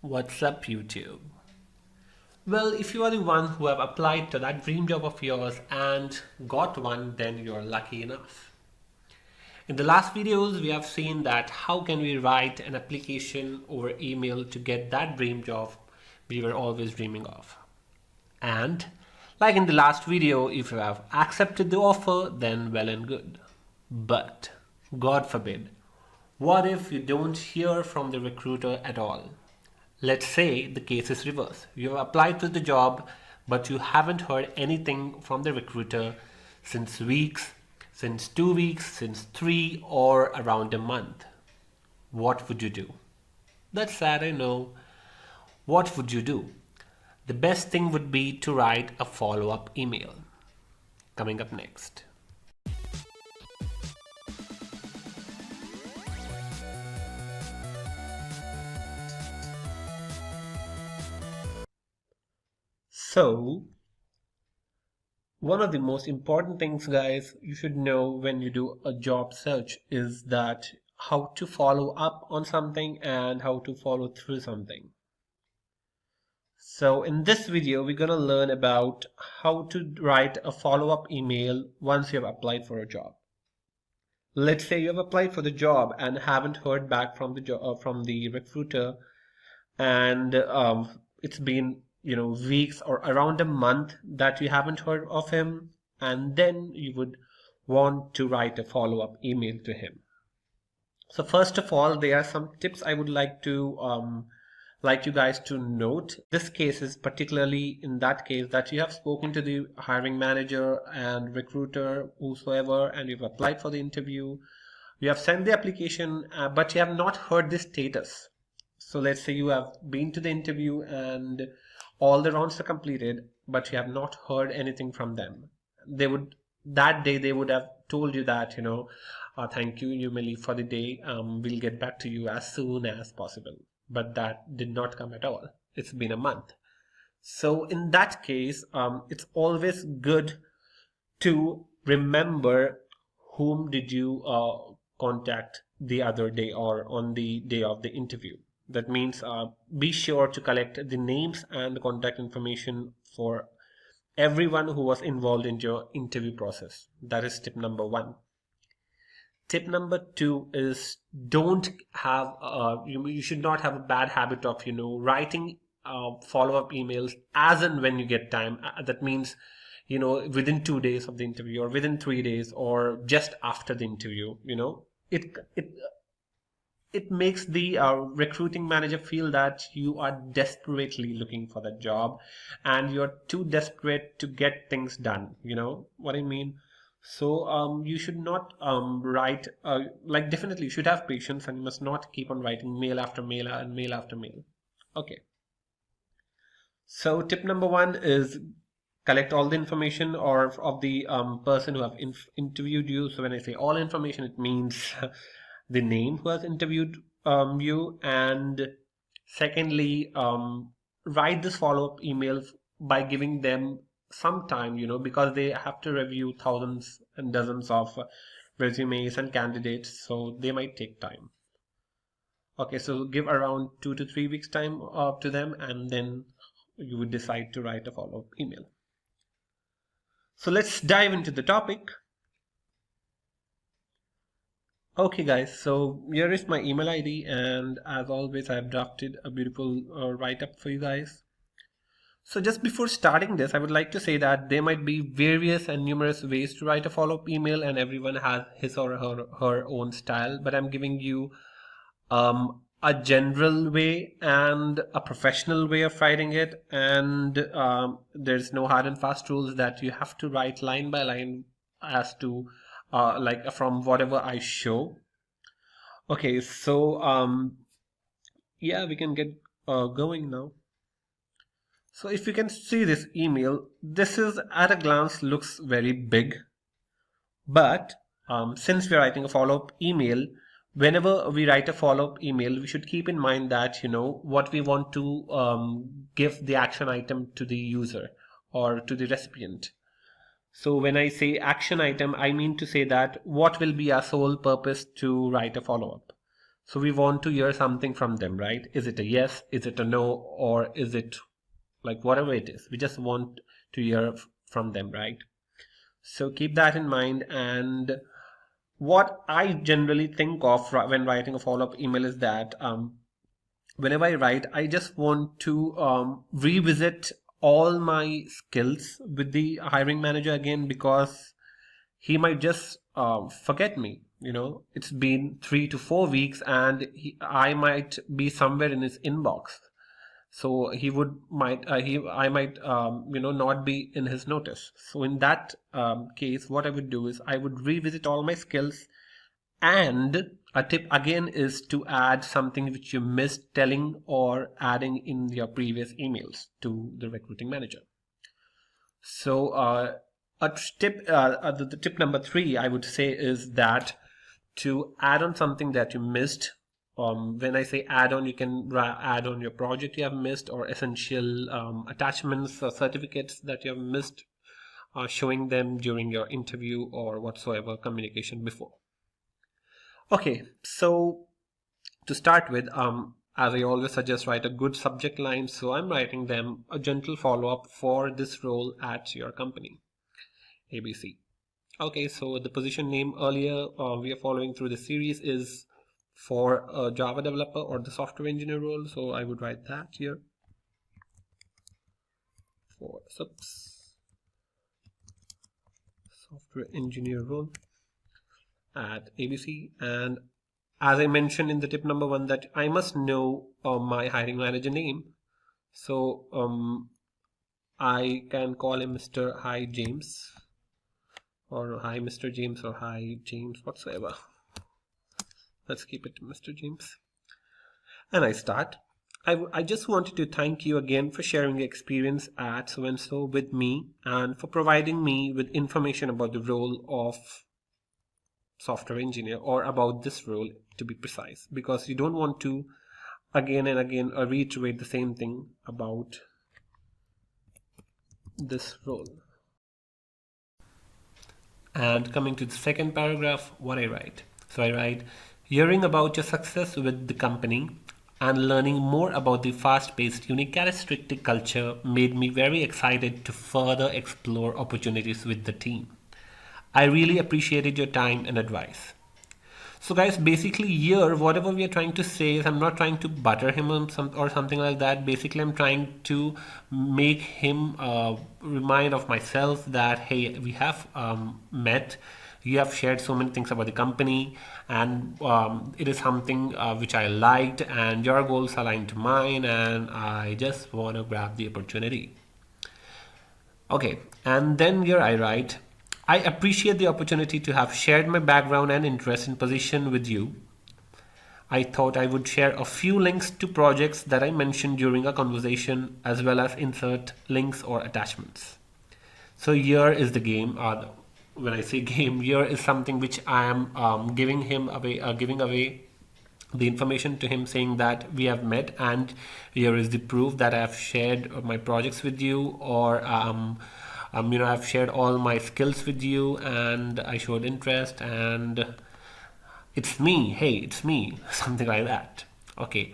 What's up, YouTube? Well, if you are the one who have applied to that dream job of yours and got one, then you're lucky enough. In the last videos, we have seen that how can we write an application over email to get that dream job we were always dreaming of. And like in the last video, if you have accepted the offer, then well and good. But God forbid, what if you don't hear from the recruiter at all? Let's say the case is reverse. You have applied to the job, but you haven't heard anything from the recruiter since weeks, since 2 weeks, since 3, or around a month. What would you do? That's sad, I know. What would you do? The best thing would be to write a follow-up email. Coming up next. So, one of the most important things, guys, you should know when you do a job search is that how to follow up on something and how to follow through something. So in this video, we're going to learn about how to write a follow-up email once you have applied for a job. Let's say you have applied for the job and haven't heard back from the recruiter, and it's been weeks or around a month that you haven't heard of him, and then you would want to write a follow-up email to him. So first of all, there are some tips I would like you guys to note. This case is particularly in that case that you have spoken to the hiring manager and recruiter, whosoever, and you've applied for the interview. You have sent the application, but you have not heard the status. So let's say you have been to the interview and all the rounds are completed, but you have not heard anything from them. That day they would have told you that, thank you, you may leave for the day. We'll get back to you as soon as possible. But that did not come at all. It's been a month. So in that case, it's always good to remember whom did you contact the other day or on the day of the interview. That means be sure to collect the names and the contact information for everyone who was involved in your interview process. That is tip number 1. Tip number 2 is you should not have a bad habit of writing follow-up emails as and when you get time. That means within 2 days of the interview or within 3 days or just after the interview. It makes the recruiting manager feel that you are desperately looking for that job and you're too desperate to get things done. You know what I mean? So you should not write, definitely you should have patience and you must not keep on writing mail after mail and mail after mail. Okay. So tip number 1 is collect all the information of the person who have interviewed you. So when I say all information, it means the name who has interviewed you, and secondly, write this follow-up email by giving them some time, because they have to review thousands and dozens of resumes and candidates, so they might take time. Okay, so give around 2 to 3 weeks time to them, and then you would decide to write a follow-up email. So let's dive into the topic. Okay guys, so here is my email ID, and as always I have drafted a beautiful write-up for you guys. So just before starting this, I would like to say that there might be various and numerous ways to write a follow-up email, and everyone has his or her own style, but I'm giving you a general way and a professional way of writing it, and there's no hard and fast rules that you have to write line by line as to from whatever I show. Okay, so yeah, we can get going now. So if you can see this email, this is at a glance looks very big, but since we're writing a follow-up email, whenever we write a follow-up email, we should keep in mind that what we want to give the action item to the user or to the recipient. So when I say action item, I mean to say that what will be our sole purpose to write a follow-up. So we want to hear something from them, right? Is it a yes? Is it a no? Or is it like whatever it is? We just want to hear from them, right? So keep that in mind. And what I generally think of when writing a follow-up email is that whenever I write, I just want to revisit all my skills with the hiring manager again, because he might just forget me. It's been 3 to 4 weeks, and I might be somewhere in his inbox. So I might not be in his notice. So in that case, what I would do is I would revisit all my skills. And a tip again is to add something which you missed telling or adding in your previous emails to the recruiting manager. So the tip number 3 I would say is that to add on something that you missed. When I say add on, you can add on your project you have missed, or essential attachments or certificates that you have missed, showing them during your interview or whatsoever communication before. Okay, so to start with, as I always suggest, write a good subject line. So I'm writing them a gentle follow-up for this role at your company, ABC. Okay, so the position name earlier we are following through the series is for a Java developer or the software engineer role. So I would write that here for software engineer role at ABC. And as I mentioned in the tip number 1, that I must know my hiring manager name. So I can call him Mr. Hi James, or Hi Mr. James, or Hi James, whatsoever. Let's keep it Mr. James. And I start. I just wanted to thank you again for sharing your experience at so-and-so with me, and for providing me with information about the role of software engineer, or about this role to be precise, because you don't want to again and again reiterate the same thing about this role. And coming to the second paragraph, what I write. So I write, hearing about your success with the company and learning more about the fast-paced, unique, characteristic culture made me very excited to further explore opportunities with the team. I really appreciated your time and advice. So guys, basically here, whatever we are trying to say is, I'm not trying to butter him or something like that. Basically, I'm trying to make him remind of myself that, hey, we have met. You have shared so many things about the company, and it is something which I liked, and your goals align to mine, and I just want to grab the opportunity. Okay, and then here I write, I appreciate the opportunity to have shared my background and interest in position with you. I thought I would share a few links to projects that I mentioned during our conversation, as well as insert links or attachments. So here is the game. When I say game, here is something which I am giving away the information to him, saying that we have met, and here is the proof that I have shared my projects with you, or I've shared all my skills with you, and I showed interest, and it's me. Hey, it's me. Something like that. Okay.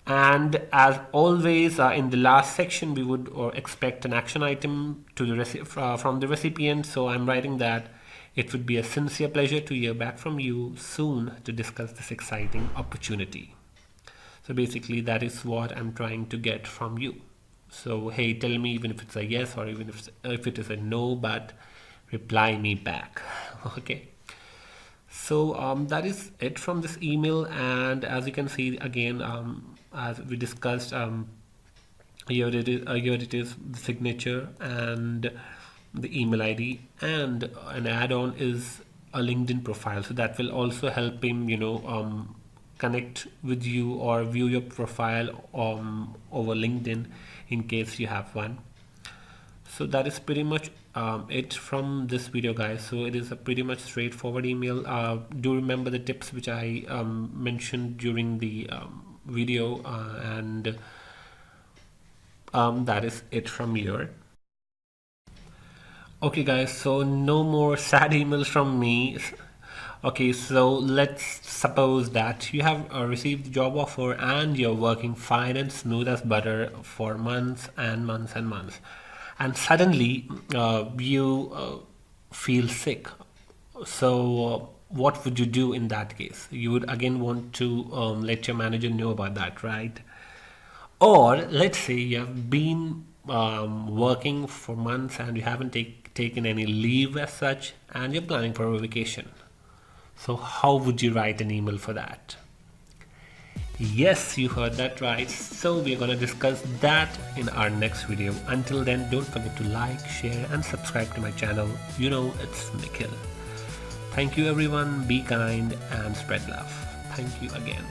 And as always, in the last section, we would expect an action item to from the recipient. So I'm writing that it would be a sincere pleasure to hear back from you soon to discuss this exciting opportunity. So basically, that is what I'm trying to get from you. So hey, tell me even if it's a yes, or even if it is a no, but reply me back. Okay. So that is it from this email, and as you can see again, as we discussed, here it is, the signature and the email ID, and an add-on is a LinkedIn profile. So that will also help him, connect with you or view your profile over LinkedIn in case you have one. So that is pretty much it from this video, guys. So it is a pretty much straightforward email. Do remember the tips which I mentioned during the video, and that is it from here. Okay guys, so no more sad emails from me. Okay, so let's suppose that you have received the job offer and you're working fine and smooth as butter for months and months and months. And suddenly you feel sick. So, what would you do in that case? You would again want to let your manager know about that, right? Or let's say you have been working for months and you haven't taken any leave as such, and you're planning for a vacation. So, how would you write an email for that? Yes, you heard that right. So, we're going to discuss that in our next video. Until then, don't forget to like, share, and subscribe to my channel. You know, it's Mikhil. Thank you, everyone. Be kind and spread love. Thank you again.